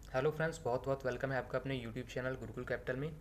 Hello friends, बहुत बहुत welcome है आपका अपने यूट्यूब चैनल गुरुकुल कैपिटल में।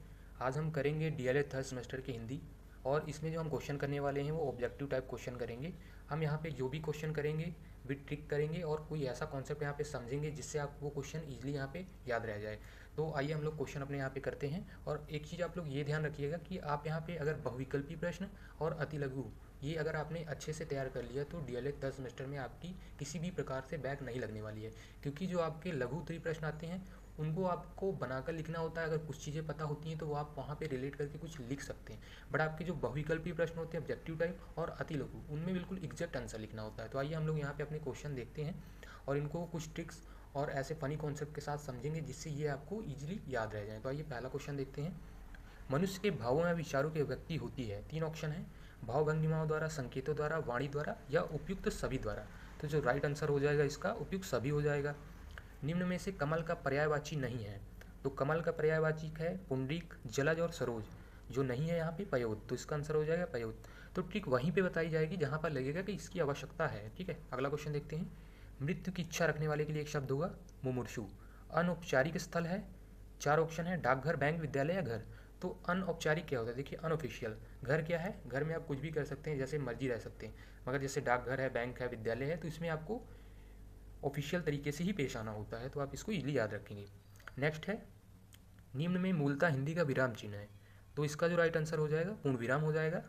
आज हम करेंगे डीएलएड थर्ड सेमेस्टर की हिंदी। और इसमें जो हम क्वेश्चन करने वाले हैं वो ऑब्जेक्टिव टाइप क्वेश्चन करेंगे। हम यहाँ पे जो भी क्वेश्चन करेंगे विद ट्रिक करेंगे और कोई ऐसा कॉन्सेप्ट यहाँ पे समझेंगे जिससे आप वो क्वेश्चन ईजिली यहाँ पे याद रह जाए। तो आइए हम लोग क्वेश्चन अपने यहाँ पे करते हैं। और एक चीज़ आप लोग ये ध्यान रखिएगा कि आप यहाँ पे अगर बहुविकल्पी प्रश्न और अति लघु ये अगर आपने अच्छे से तैयार कर लिया तो डीएलएड थर्ड सेमेस्टर में आपकी किसी भी प्रकार से बैक नहीं लगने वाली है। क्योंकि जो आपके लघु उत्तरीय प्रश्न आते हैं उनको आपको बनाकर लिखना होता है। अगर कुछ चीज़ें पता होती हैं तो वो आप वहाँ पे रिलेट करके कुछ लिख सकते हैं। बट आपके जो बहुविकल्पी प्रश्न होते हैं ऑब्जेक्टिव टाइप और अति लघु उनमें बिल्कुल एग्जैक्ट आंसर लिखना होता है। तो आइए हम लोग यहाँ पे अपने क्वेश्चन देखते हैं और इनको कुछ ट्रिक्स और ऐसे फनी कॉन्सेप्ट के साथ समझेंगे जिससे ये आपको ईजिली याद रह जाए। तो आइए पहला क्वेश्चन देखते हैं। मनुष्य के भावों या विचारों की अभिव्यक्ति होती है। तीन ऑप्शन है, भाव भंगिमाओं द्वारा, संकेतों द्वारा, वाणी द्वारा या उपयुक्त सभी द्वारा। तो जो राइट आंसर हो जाएगा इसका उपयुक्त सभी हो जाएगा। निम्न में से कमल का पर्यायवाची नहीं है। तो कमल का पर्यायवाची है पुंडरीक, जलज और सरोज। जो नहीं है यहाँ पे पयोत, तो इसका आंसर हो जाएगा पयोत। तो ट्रिक वहीं पे बताई जाएगी जहाँ पर लगेगा कि इसकी आवश्यकता है। ठीक है, अगला क्वेश्चन देखते हैं। मृत्यु की इच्छा रखने वाले के लिए एक शब्द होगा मुमूर्षु। अनौपचारिक स्थल है, चार ऑप्शन है, डाकघर, बैंक, विद्यालय या घर। तो अनौपचारिक क्या होता है, देखिए अनऑफिशियल। घर क्या है, घर में आप कुछ भी कर सकते हैं, जैसे मर्जी रह सकते हैं। मगर जैसे डाकघर है, बैंक है, विद्यालय है, तो इसमें आपको ऑफिशियल तरीके से ही पेश आना होता है। तो आप इसको इजीली याद रखेंगे। नेक्स्ट है, निम्न में मूलतः हिंदी का विराम चिन्ह है। तो इसका जो राइट आंसर हो जाएगा पूर्ण विराम हो जाएगा।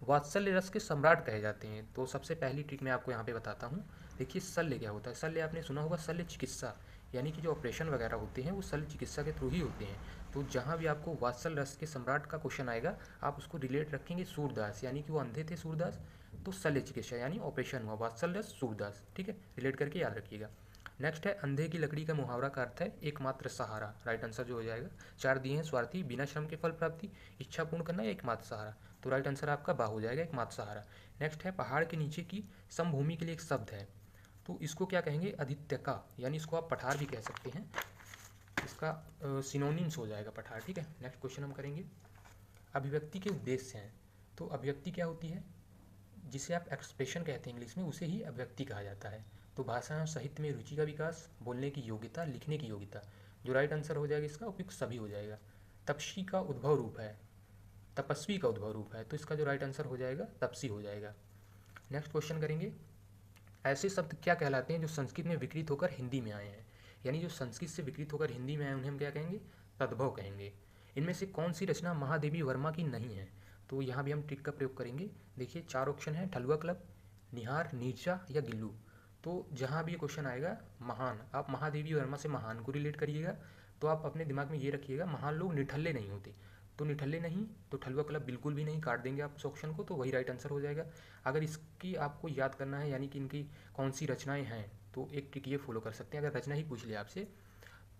वात्सल्य रस के सम्राट कहे जाते हैं। तो सबसे पहली ट्रिक मैं आपको यहाँ पे बताता हूँ। देखिए शल्य क्या होता है, शल्य आपने सुना होगा, शल्य चिकित्सा यानी कि जो ऑपरेशन वगैरह होते हैं वो शल्य चिकित्सा के थ्रू ही होते हैं। तो जहाँ भी आपको वात्सल रस के सम्राट का क्वेश्चन आएगा आप उसको रिलेट रखेंगे सूरदास, यानी कि वो अंधे थे सूरदास, तो शल्य चिकित्सा यानी ऑपरेशन हुआ, वात्सल रस सूरदास। ठीक है, रिलेट करके याद रखिएगा। नेक्स्ट है, अंधे की लकड़ी का मुहावरा का अर्थ है एकमात्र सहारा। राइट आंसर जो हो जाएगा, चार दिए हैं, स्वार्थी, बिना श्रम के फल प्राप्ति, इच्छा पूर्ण करना, एकमात्र सहारा। तो राइट आंसर आपका बा हो जाएगा, एकमात्र सहारा। नेक्स्ट है, पहाड़ के नीचे की समभूमि के लिए एक शब्द है। तो इसको क्या कहेंगे, अधित्यका, यानी इसको आप पठार भी कह सकते हैं। इसका सिनोनिम्स हो जाएगा पठार। ठीक है, नेक्स्ट क्वेश्चन हम करेंगे। अभिव्यक्ति के उद्देश्य हैं। तो अभिव्यक्ति क्या होती है, जिसे आप एक्सप्रेशन कहते हैं इंग्लिश में, उसे ही अभिव्यक्ति कहा जाता है। तो भाषा और साहित्य में रुचि का विकास, बोलने की योग्यता, लिखने की योग्यता। जो राइट आंसर हो जाएगा इसका उपयुक्त सभी हो जाएगा। तपस्वी का उद्भव रूप है, तपस्वी का उद्भव रूप है, तो इसका जो राइट आंसर हो जाएगा तपसी हो जाएगा। नेक्स्ट क्वेश्चन करेंगे। ऐसे शब्द क्या कहलाते हैं जो संस्कृत में विकृत होकर हिंदी में आए हैं। यानी जो संस्कृत से विकृत होकर हिंदी में आए उन्हें हम क्या कहेंगे, तद्भव कहेंगे। इनमें से कौन सी रचना महादेवी वर्मा की नहीं है। तो यहाँ भी हम ट्रिक का प्रयोग करेंगे। देखिए चार ऑप्शन है, ठलुआ क्लब, निहार, नीरजा या गिल्लू। तो जहाँ भी ये क्वेश्चन आएगा महान, आप महादेवी वर्मा से महान को रिलेट करिएगा। तो आप अपने दिमाग में ये रखिएगा, महान लोग निठल्ले नहीं होते। तो निठल्ले नहीं, तो ठलुआ क्लब बिल्कुल भी नहीं, काट देंगे आप उस ऑप्शन को, तो वही राइट आंसर हो जाएगा। अगर इसकी आपको याद करना है यानी कि इनकी कौन सी रचनाएं हैं, तो एक ट्रिक ये फॉलो कर सकते हैं। अगर रचना ही पूछ लिया आपसे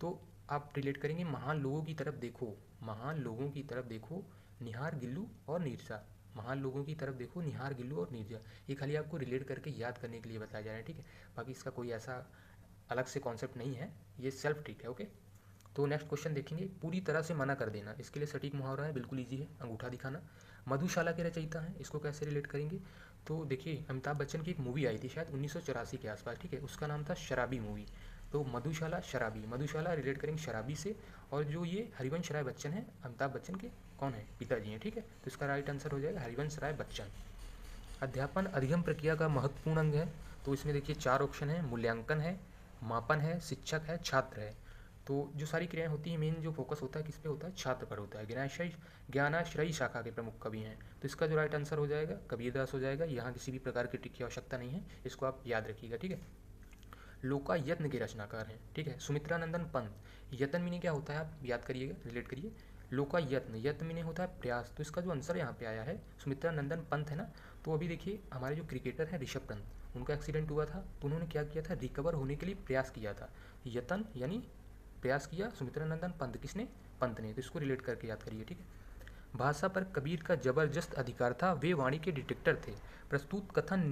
तो आप रिलेट करेंगे, महान लोगों की तरफ देखो, महान लोगों की तरफ देखो, निहार, गिल्लू और नीरजा। महान लोगों की तरफ देखो, निहार, गिल्लू और नीरजा। ये खाली आपको रिलेट करके याद करने के लिए बताया जा रहा है। ठीक है, बाकी इसका कोई ऐसा अलग से कॉन्सेप्ट नहीं है, ये सेल्फ ट्रिक है। ओके, तो नेक्स्ट क्वेश्चन देखेंगे। पूरी तरह से मना कर देना, इसके लिए सटीक मुहावरा है, बिल्कुल ईजी है, अंगूठा दिखाना। मधुशाला के रचयिता हैं, इसको कैसे रिलेट करेंगे। तो देखिए अमिताभ बच्चन की एक मूवी आई थी शायद 1984 के आसपास। ठीक है, उसका नाम था शराबी मूवी। तो मधुशाला शराबी, मधुशाला रिलेट करेंगे शराबी से। और जो ये हरिवंश राय बच्चन है अमिताभ बच्चन के कौन है, पिताजी हैं। ठीक है, तो इसका राइट आंसर हो जाएगा हरिवंश राय बच्चन। अध्यापन अधिगम प्रक्रिया का महत्वपूर्ण अंग है। तो इसमें देखिए चार ऑप्शन है, मूल्यांकन है, मापन है, शिक्षक है, छात्र है। तो जो सारी क्रियाएं होती हैं मेन जो फोकस होता है किस पे होता है, छात्र पर होता है। ज्ञानाश्रयी शाखा के प्रमुख कवि हैं। तो इसका जो राइट आंसर हो जाएगा कबीरदास हो जाएगा। यहाँ किसी भी प्रकार की ट्रिक की आवश्यकता नहीं है, इसको आप याद रखिएगा। ठीक है, लोकायत्न के रचनाकार हैं। ठीक है, सुमित्रा नंदन पंत। यत्न मीने क्या होता है आप याद करिएगा, रिलेट करिए। लोकायत्न, यत्न मीने होता है प्रयास। तो इसका जो आंसर यहाँ पे आया है सुमित्रा नंदन पंत है ना। तो अभी देखिए हमारे जो क्रिकेटर हैं ऋषभ पंत, उनका एक्सीडेंट हुआ था तो उन्होंने क्या किया था, रिकवर होने के लिए प्रयास किया था। यत्न यानी प्रयास किया सुमित्रा नंदन पंत, किसने, पंत ने। तो इसको रिलेट करके याद करिए। ठीक है, भाषा पर कबीर का जबरदस्त अधिकार था, वे वाणी के डिटेक्टर थे। प्रस्तुत कथन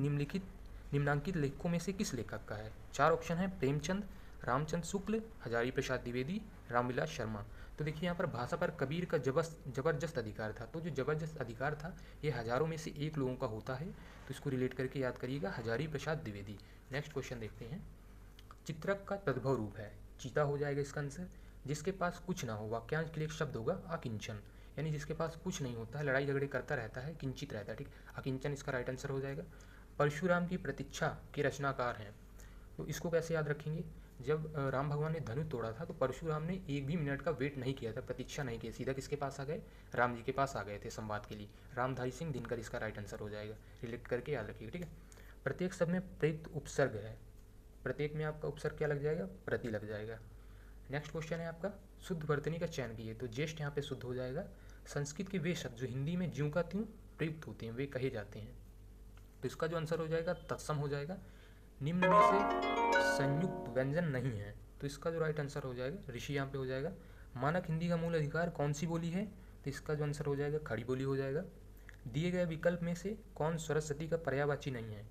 निम्नांकित लेखकों में से किस लेखक का है। चार ऑप्शन है, प्रेमचंद, रामचंद्र शुक्ल, हजारी प्रसाद द्विवेदी, रामविलास शर्मा। तो देखिए यहाँ पर भाषा पर कबीर का जबरदस्त अधिकार था। तो जो जबरदस्त अधिकार था ये हजारों में से एक लोगों का होता है। तो इसको रिलेट करके याद करिएगा, हजारी प्रसाद द्विवेदी। नेक्स्ट क्वेश्चन देखते हैं। चित्रक का तद्भव रूप है। चीता हो जाएगा इसका आंसर। जिसके पास कुछ ना हो, वाक्यांश के लिए एक शब्द होगा अकिंचन, यानी जिसके पास कुछ नहीं होता है, लड़ाई झगड़े करता रहता है, किंचित रहता है, ठीक, अकिंचन इसका राइट आंसर हो जाएगा। परशुराम की प्रतीक्षा के रचनाकार हैं, तो इसको कैसे याद रखेंगे, जब राम भगवान ने धनुष तोड़ा था तो परशुराम ने एक भी मिनट का वेट नहीं किया था, प्रतीक्षा नहीं की, सीधा किसके पास आ गए, राम जी के पास आ गए थे संवाद के लिए। रामधारी सिंह दिनकर इसका राइट आंसर हो जाएगा, रिलेट करके याद रखिएगा, ठीक है। प्रत्येक शब्द में प्रयुक्त उपसर्ग है, प्रत्येक में आपका उपसर्ग क्या लग जाएगा, प्रति लग जाएगा। नेक्स्ट क्वेश्चन है आपका, शुद्ध वर्तनी का चयन कीजिए, तो ज्येष्ठ यहाँ पे शुद्ध हो जाएगा। संस्कृत के वे शब्द जो हिंदी में ज्यों का त्यों प्रयुक्त होते हैं वे कहे जाते हैं, तो इसका जो आंसर हो जाएगा तत्सम हो जाएगा। निम्न में से संयुक्त व्यंजन नहीं है, तो इसका जो राइट आंसर हो जाएगा ऋषि यहाँ पे हो जाएगा। मानक हिंदी का मूल अधिकार कौन सी बोली है, तो इसका जो आंसर हो जाएगा खड़ी बोली हो जाएगा। दिए गए विकल्प में से कौन सरस्वती का पर्यायवाची नहीं है,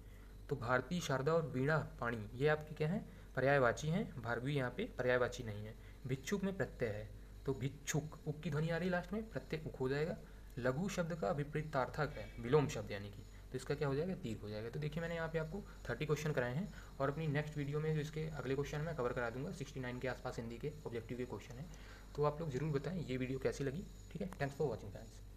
तो भारती, शारदा और वीणा पाणी ये आपके क्या हैं, पर्यायवाची हैं, भार्गवी यहाँ पे पर्यायवाची नहीं है। भिक्षुक में प्रत्यय है, तो भिक्षुक उक की ध्वनि आ रही लास्ट में, प्रत्यय उक हो जाएगा। लघु शब्द का विपरीतार्थक है विलोम शब्द यानी कि, तो इसका क्या हो जाएगा, तीर हो जाएगा। तो देखिए मैंने यहाँ पे आपको 30 क्वेश्चन कराए हैं, और अपनी नेक्स्ट वीडियो में जो इसके अगले क्वेश्चन मैं कवर करा दूंगा, 69 के आसपास हिंदी के ऑब्जेक्टिव के क्वेश्चन है। तो आप लोग जरूर बताएं ये वीडियो कैसी लगी, ठीक है। Thanks for watching guys.